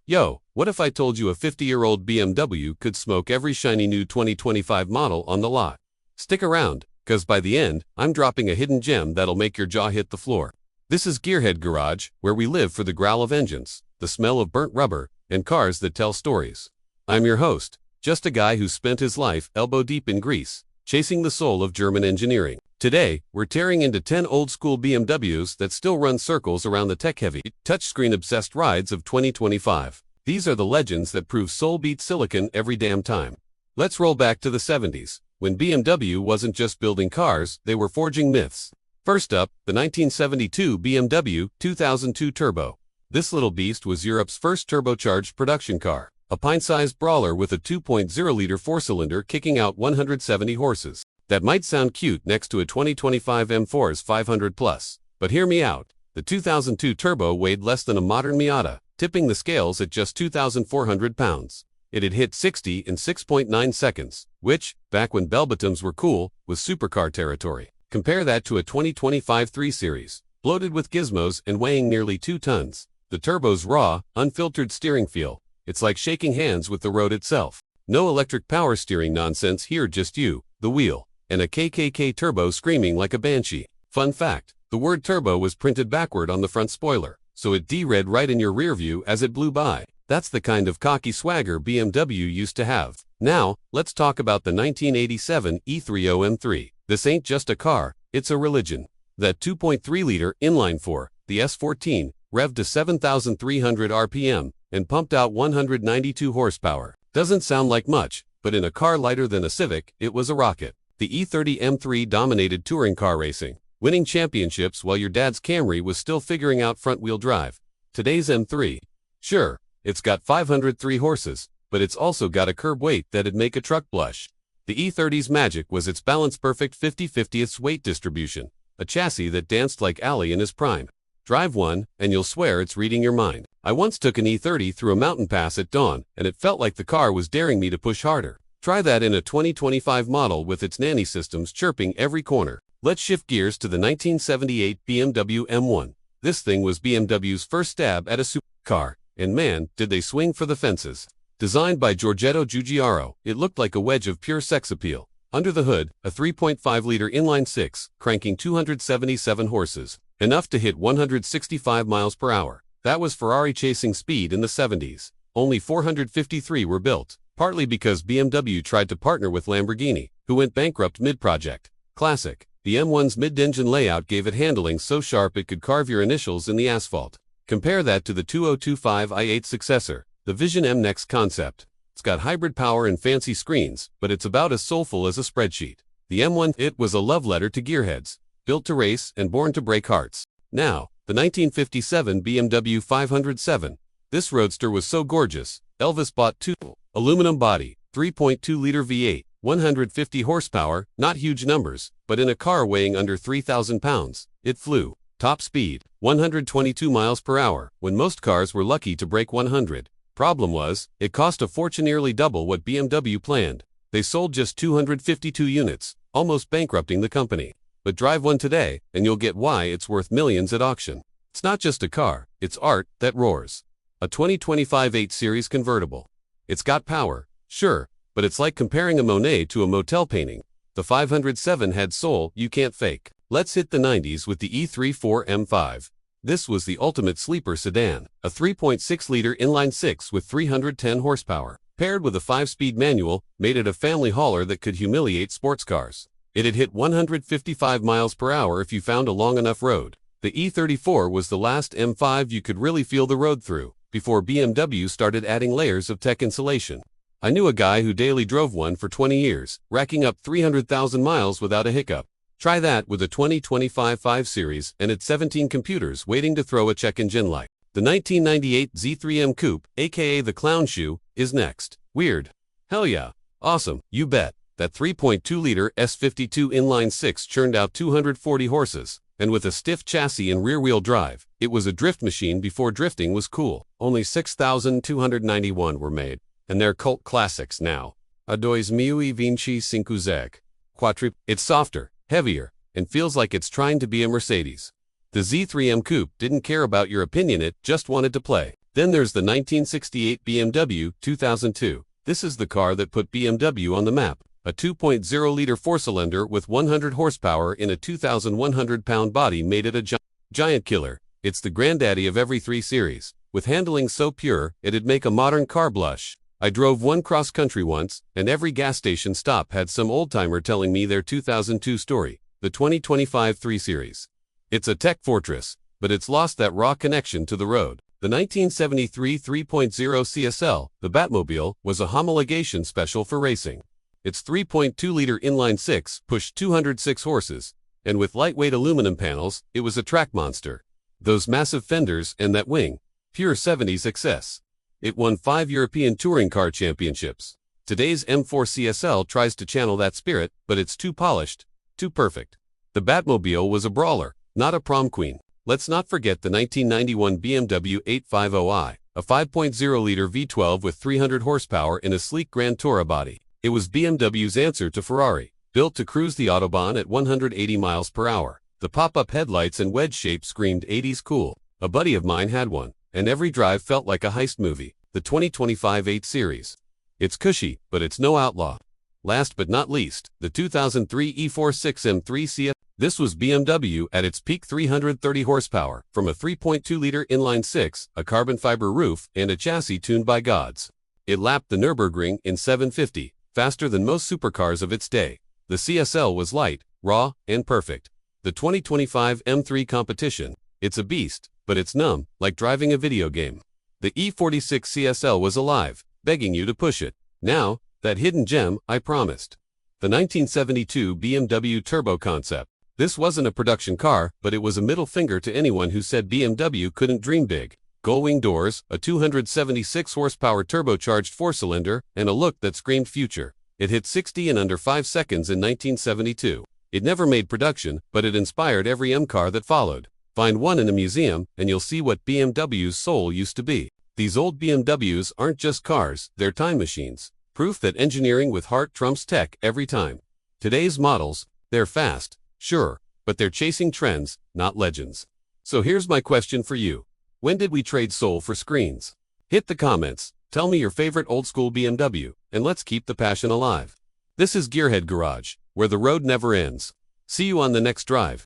Yo, what if I told you a 50-year-old BMW could smoke every shiny new 2025 model on the lot? Stick around, cause by the end, I'm dropping a hidden gem that'll make your jaw hit the floor. This is Gearhead Garage, where we live for the growl of engines, the smell of burnt rubber, and cars that tell stories. I'm your host, just a guy who spent his life elbow-deep in grease, chasing the soul of German engineering. Today, we're tearing into 10 old-school BMWs that still run circles around the tech-heavy, touchscreen-obsessed rides of 2025. These are the legends that prove soul beats silicon every damn time. Let's roll back to the 70s, when BMW wasn't just building cars, they were forging myths. First up, the 1972 BMW 2002 Turbo. This little beast was Europe's first turbocharged production car, a pint-sized brawler with a 2.0-liter four-cylinder kicking out 170 horses. That might sound cute next to a 2025 M4's 500+, but hear me out. The 2002 Turbo weighed less than a modern Miata, tipping the scales at just 2,400 pounds. It had hit 60 in 6.9 seconds, which, back when bell-bottoms were cool, was supercar territory. Compare that to a 2025 3 Series, bloated with gizmos and weighing nearly 2 tons. The Turbo's raw, unfiltered steering feel. It's like shaking hands with the road itself. No electric power steering nonsense here, just you, the wheel, and a KKK turbo screaming like a banshee. Fun fact, the word turbo was printed backward on the front spoiler, so it D-read right in your rear view as it blew by. That's the kind of cocky swagger BMW used to have. Now, let's talk about the 1987 E30 M3. This ain't just a car, it's a religion. That 2.3-liter inline-4, the S14, revved to 7,300 RPM and pumped out 192 horsepower. Doesn't sound like much, but in a car lighter than a Civic, it was a rocket. The E30 M3 dominated touring car racing, winning championships while your dad's Camry was still figuring out front-wheel drive. Today's M3. Sure, it's got 503 horses, but it's also got a curb weight that'd make a truck blush. The E30's magic was its balance-perfect 50/50ths weight distribution, a chassis that danced like Ali in his prime. Drive one, and you'll swear it's reading your mind. I once took an E30 through a mountain pass at dawn, and it felt like the car was daring me to push harder. Try that in a 2025 model with its nanny systems chirping every corner. Let's shift gears to the 1978 BMW M1. This thing was BMW's first stab at a supercar, and man, did they swing for the fences. Designed by Giorgetto Giugiaro, it looked like a wedge of pure sex appeal. Under the hood, a 3.5-liter inline-6, cranking 277 horses, enough to hit 165 miles per hour. That was Ferrari chasing speed in the 70s. Only 453 were built, partly because BMW tried to partner with Lamborghini, who went bankrupt mid-project. Classic. The M1's mid-engine layout gave it handling so sharp it could carve your initials in the asphalt. Compare that to the 2025 i8 successor, the Vision M Next concept. It's got hybrid power and fancy screens, but it's about as soulful as a spreadsheet. The M1, it was a love letter to gearheads, built to race and born to break hearts. Now, the 1957 BMW 507. This roadster was so gorgeous, Elvis bought two. Aluminum body, 3.2-liter V8, 150 horsepower, not huge numbers, but in a car weighing under 3,000 pounds, it flew. Top speed, 122 miles per hour, when most cars were lucky to break 100. Problem was, it cost a fortune, nearly double what BMW planned. They sold just 252 units, almost bankrupting the company. But drive one today, and you'll get why it's worth millions at auction. It's not just a car, it's art that roars. A 2025 8 Series convertible. It's got power, sure, but it's like comparing a Monet to a Motel painting. The 507 had soul you can't fake. Let's hit the 90s with the E34 M5. This was the ultimate sleeper sedan, a 3.6-liter inline-6 with 310 horsepower, paired with a 5-speed manual, made it a family hauler that could humiliate sports cars. It had hit 155 miles per hour if you found a long enough road. The E34 was the last M5 you could really feel the road through, before BMW started adding layers of tech insulation. I knew a guy who daily drove one for 20 years, racking up 300,000 miles without a hiccup. Try that with a 2025 5 Series and its 17 computers waiting to throw a check engine light. The 1998 Z3M Coupe, aka the clown shoe, is next. Weird? Hell yeah. Awesome, you bet. That 3.2-liter S52 inline-6 churned out 240 horses, and with a stiff chassis and rear-wheel drive, it was a drift machine before drifting was cool. Only 6,291 were made, and they're cult classics now. A 2025 Quadruple. It's softer, heavier, and feels like it's trying to be a Mercedes. The Z3M Coupe didn't care about your opinion, it just wanted to play. Then there's the 1968 BMW 2002. This is the car that put BMW on the map. A 2.0-liter four-cylinder with 100 horsepower in a 2,100-pound body made it a giant killer. It's the granddaddy of every 3 Series. With handling so pure, it'd make a modern car blush. I drove one cross-country once, and every gas station stop had some old-timer telling me their 2002 story, the 2025 3 Series. It's a tech fortress, but it's lost that raw connection to the road. The 1973 3.0 CSL, the Batmobile, was a homologation special for racing. Its 3.2-liter inline-six pushed 206 horses, and with lightweight aluminum panels, it was a track monster. Those massive fenders and that wing, pure 70s excess. It won 5 European Touring Car Championships. Today's M4 CSL tries to channel that spirit, but it's too polished, too perfect. The Batmobile was a brawler, not a prom queen. Let's not forget the 1991 BMW 850i, a 5.0-liter V12 with 300 horsepower in a sleek Grand Tourer body. It was BMW's answer to Ferrari, built to cruise the Autobahn at 180 miles per hour. The pop-up headlights and wedge shape screamed 80s cool. A buddy of mine had one, and every drive felt like a heist movie. The 2025 8 Series. It's cushy, but it's no outlaw. Last but not least, the 2003 E46 M3 CS. This was BMW at its peak 330 horsepower, from a 3.2-liter inline-six, a carbon fiber roof, and a chassis tuned by gods. It lapped the Nürburgring in 750, faster than most supercars of its day. The CSL was light, raw, and perfect. The 2025 M3 competition. It's a beast, but it's numb, like driving a video game. The E46 CSL was alive, begging you to push it. Now, that hidden gem I promised. The 1972 BMW Turbo concept. This wasn't a production car, but it was a middle finger to anyone who said BMW couldn't dream big. Gullwing doors, a 276 horsepower turbocharged four-cylinder, and a look that screamed future. It hit 60 in under 5 seconds in 1972. It never made production, but it inspired every M car that followed. Find one in a museum, and you'll see what BMW's soul used to be. These old BMWs aren't just cars, they're time machines. Proof that engineering with heart trumps tech every time. Today's models, they're fast, sure, but they're chasing trends, not legends. So here's my question for you. When did we trade soul for screens? Hit the comments, tell me your favorite old-school BMW, and let's keep the passion alive. This is Gearhead Garage, where the road never ends. See you on the next drive.